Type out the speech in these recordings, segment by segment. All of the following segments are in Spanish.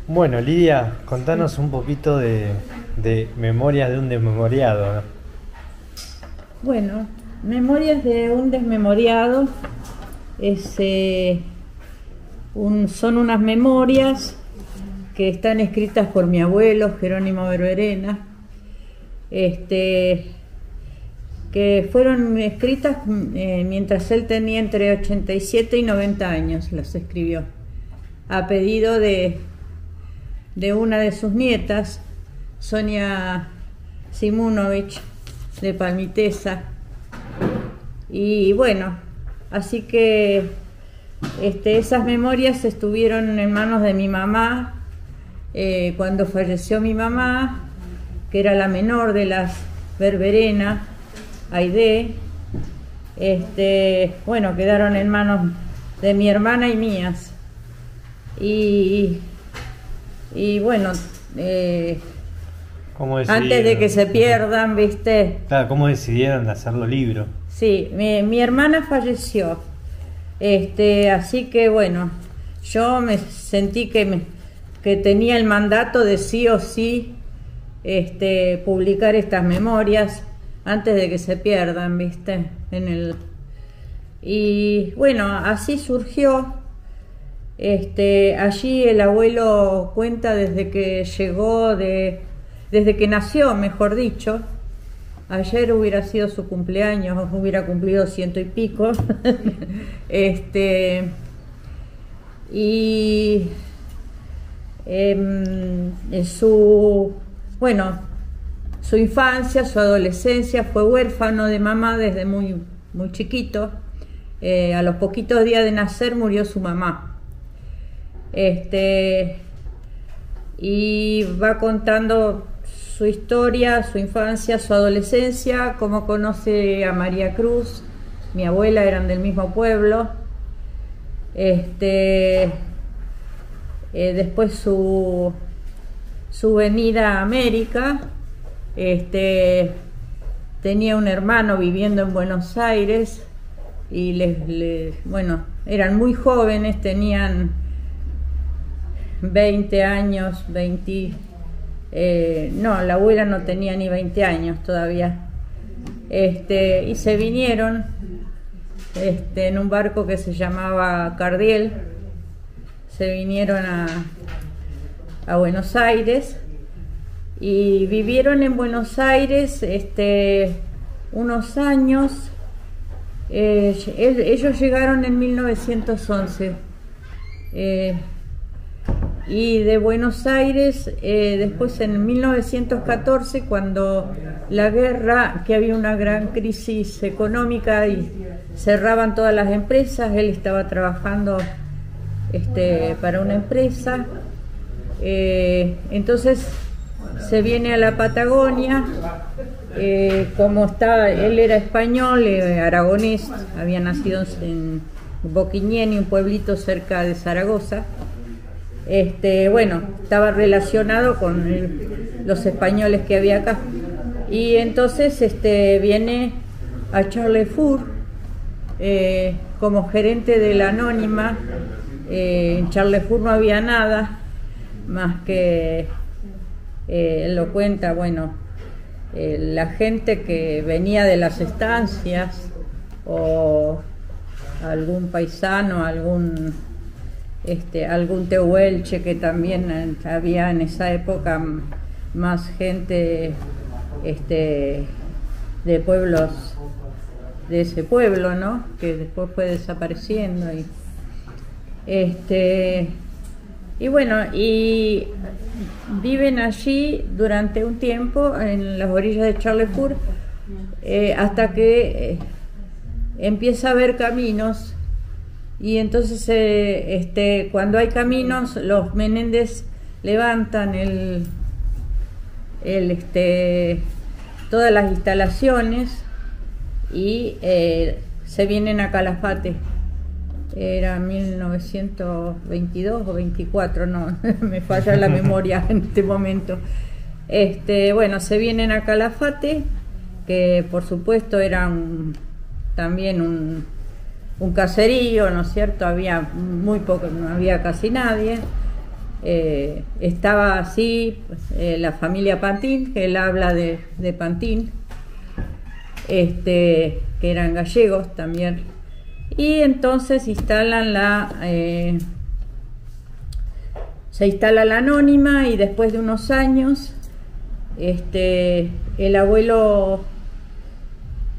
Bueno, Lidia, contanos un poquito de Memorias de un desmemoriado, ¿no? Bueno, Memorias de un desmemoriado es, son unas memorias que están escritas por mi abuelo Jerónimo Berberena, que fueron escritas mientras él tenía entre 87 y 90 años, las escribió, a pedido de una de sus nietas, Sonia Simunovich, de Palmitesa. Y bueno, así que esas memorias estuvieron en manos de mi mamá cuando falleció mi mamá, que era la menor de las Berberena, Aide. Bueno, quedaron en manos de mi hermana y mías. Y bueno, ¿Cómo antes de que se decidieron? pierdan, ¿viste? Claro, ¿cómo decidieron de hacerlo libro? Sí, mi hermana falleció, así que bueno, yo me sentí que tenía el mandato de sí o sí publicar estas memorias antes de que se pierdan, ¿viste? Y bueno, así surgió. Allí el abuelo cuenta desde que llegó, desde que nació, mejor dicho. Ayer hubiera sido su cumpleaños, hubiera cumplido 100 y pico. Y bueno, su infancia, su adolescencia, fue huérfano de mamá desde muy, muy chiquito. A los poquitos días de nacer murió su mamá. Y va contando su historia, su infancia, su adolescencia, cómo conoce a María Cruz, mi abuela, eran del mismo pueblo. Después su venida a América. Tenía un hermano viviendo en Buenos Aires y bueno, eran muy jóvenes, tenían 20 años, 20, no, la abuela no tenía ni 20 años todavía. Y se vinieron en un barco que se llamaba Cardiel, se vinieron a Buenos Aires y vivieron en Buenos Aires unos años. Ellos llegaron en 1911. Y de Buenos Aires, después en 1914, cuando la guerra, que había una gran crisis económica y cerraban todas las empresas, él estaba trabajando para una empresa, entonces se viene a la Patagonia. Como él era español, aragonés, había nacido en Boquiñeni, un pueblito cerca de Zaragoza. Bueno, estaba relacionado con los españoles que había acá. Y entonces viene a Charlesbourg como gerente de la Anónima. En Charlesbourg no había nada más que, él lo cuenta, bueno, la gente que venía de las estancias o algún paisano, algún tehuelche, que también había en esa época más gente de pueblos, de ese pueblo, ¿no? Que después fue desapareciendo y bueno, y viven allí durante un tiempo en las orillas de Charlesbourg, hasta que empieza a haber caminos. Y entonces cuando hay caminos, los Menéndez levantan todas las instalaciones y se vienen a Calafate. Era 1922 o 24, no, me falla la memoria en este momento. Bueno, se vienen a Calafate, que por supuesto era también un caserío, ¿no es cierto? Había muy poco, no había casi nadie. estaba así la familia Pantin, que él habla de Pantin, que eran gallegos también, y entonces se instala la anónima, y después de unos años el abuelo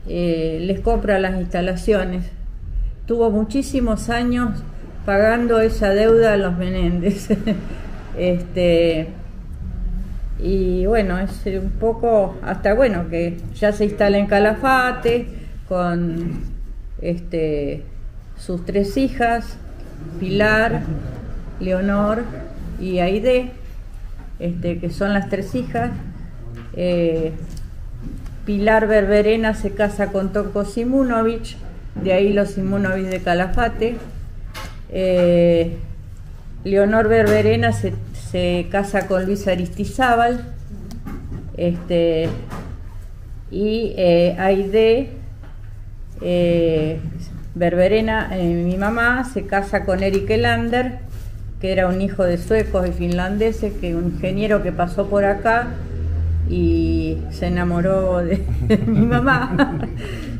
les compra las instalaciones. Tuvo muchísimos años pagando esa deuda a los Menéndez. Y bueno, es un poco, hasta bueno, que ya se instala en Calafate con sus 3 hijas, Pilar, Leonor y Aide, que son las 3 hijas. Pilar Berberena se casa con Tonko Simunovich, de ahí los Simunovich de Calafate. Leonor Berberena se casa con Luis Aristizábal, y Aide Berberena, mi mamá, se casa con Erik Elander, que era un hijo de suecos y finlandeses, que un ingeniero que pasó por acá y se enamoró de mi mamá.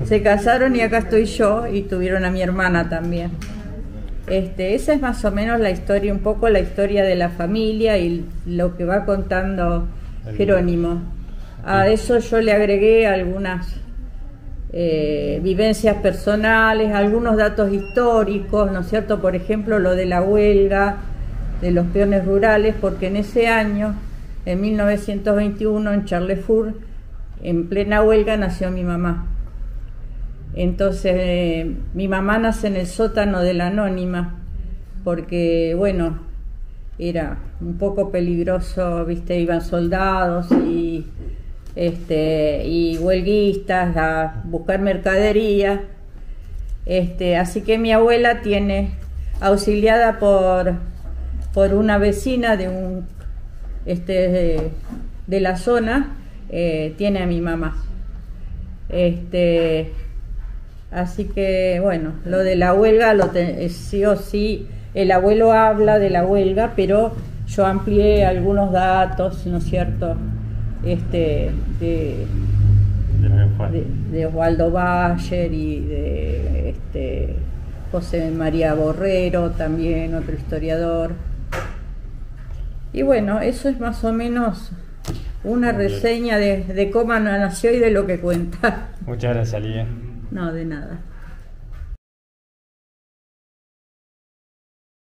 Se casaron y acá estoy yo, y tuvieron a mi hermana también. Esa es más o menos la historia, un poco la historia de la familia y lo que va contando Jerónimo. A eso yo le agregué algunas vivencias personales, algunos datos históricos, ¿no es cierto? Por ejemplo, lo de la huelga de los peones rurales, porque en ese año, en 1921, en Charlesbourg, en plena huelga, nació mi mamá. Entonces mi mamá nace en el sótano de la anónima, porque bueno, era un poco peligroso, viste, iban soldados y huelguistas a buscar mercadería, así que mi abuela tiene, auxiliada por una vecina de la zona, tiene a mi mamá. Así que bueno, lo de la huelga, sí o sí, el abuelo habla de la huelga, pero yo amplié algunos datos, ¿no es cierto? De Osvaldo Bayer y de José María Borrero, también otro historiador. Y bueno, eso es más o menos una reseña de cómo nació y de lo que cuenta. Muchas gracias, Lidia. No, de nada.